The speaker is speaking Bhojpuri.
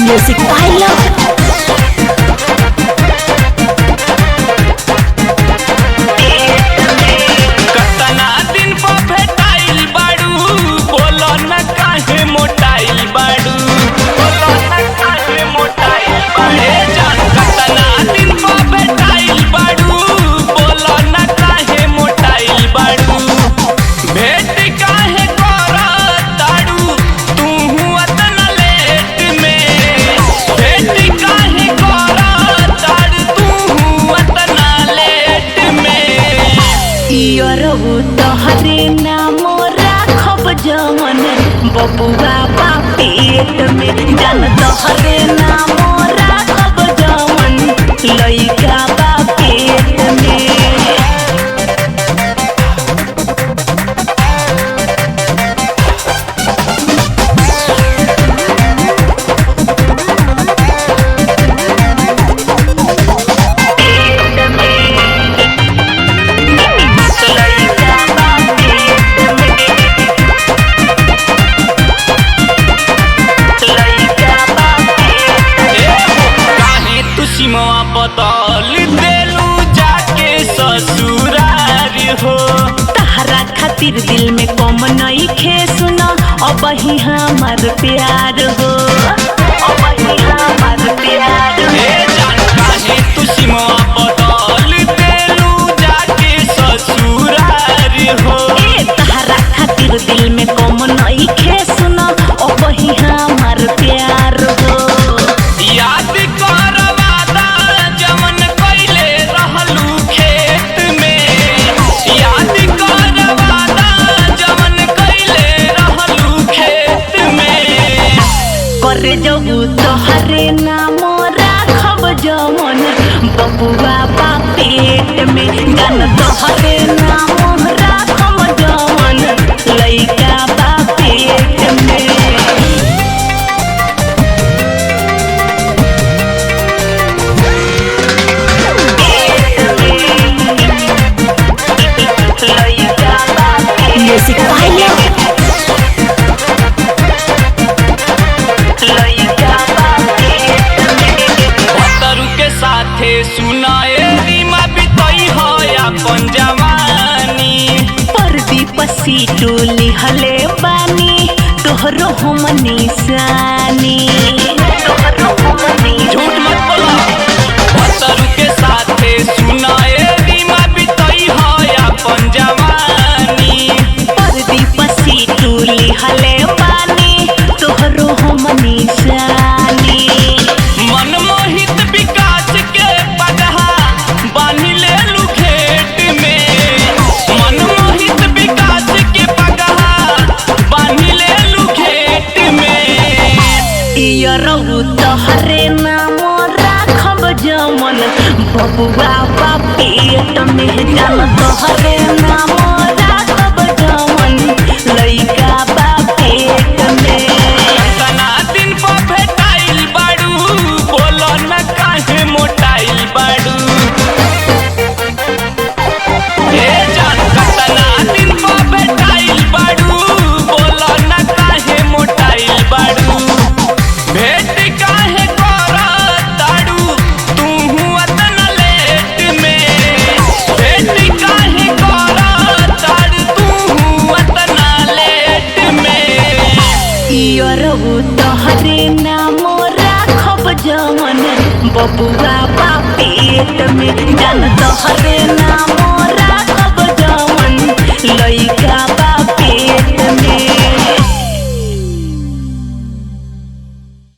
म्यूजिक पायलट कतना दिन पर भेटाइल बाड़ू, बोलो न काहे मोटाइल बाड़ू, बोलो न काहे मोटाइल बाड़े जान। कतना दिन पर भेटाइल बाड़ू, बोलो न काहे मोटाइल बाड़ू। भेट काहे करताड़ू तू अतना लेट में, भेट काहे करताड़ू तू अतना लेट में। इयरहु तोहरे नाम राखब जवन बबुआ बा पेट में, जान तोहरे नाम राखब जवन लइका बा पेट में। सीमा बदल देलू जाके ससुरार हो। तहरा खातिर दिल में कम नहीं खे सुना, अब ही हमार प्यार हो, अब ही हमार प्यार हो। जान काहे तू सीमा बदल देलू जाके ससुरार हो। तहरा खातिर दिल में कम नहीं खे सुना, अब ही हमार प्यार हो। याद कर जवन कइले रहलू खेत में, याद कर जवन कइले रहलू खेत में। करे जबू तोहरे नाम राखब जवन बबुआ बा पेट में, जान तोहरे नाम राखब जवन लइका बा पेट में। म्यूजिक पायलट पतरू के साथे सुनाए रीमा बितई हो अपन जवानी। परदीप सीटू लिहले बानी तोहरो हम निशानी, तोहरो हम निशानी। झूठ मत बोलो। पतरू के साथे सुनाए रीमा बितई हो अपन जवानी। परदीप सीटू लिहले बानी तोहरो हम निशानी। मनमोहित विकास के पगहा बांधी लेलू घेट में, मनमोहित विकास के पगहा बांधी लेलू घेट में। इयरहु तोहरे नाम राखब जवन बबुआ बा पेट में, जान तोहरे नाम राखब जवन लइका बा पेट में। कतना दिन पर भेटाइल बाड़ू, बोलो न काहे मोटाइल बाड़ू। जान कतना दिन पर भेटाइल बाड़ू, बोलो न काहे मोटाइल बाड़ू। भेट काहे करताड़ू तू अतना लेट में, भेट काहे करताड़ू तू अतना लेट में। इयरहु तोहरे नाम राखब जवन बबुआ बा पेट में, जान तोहरे नाम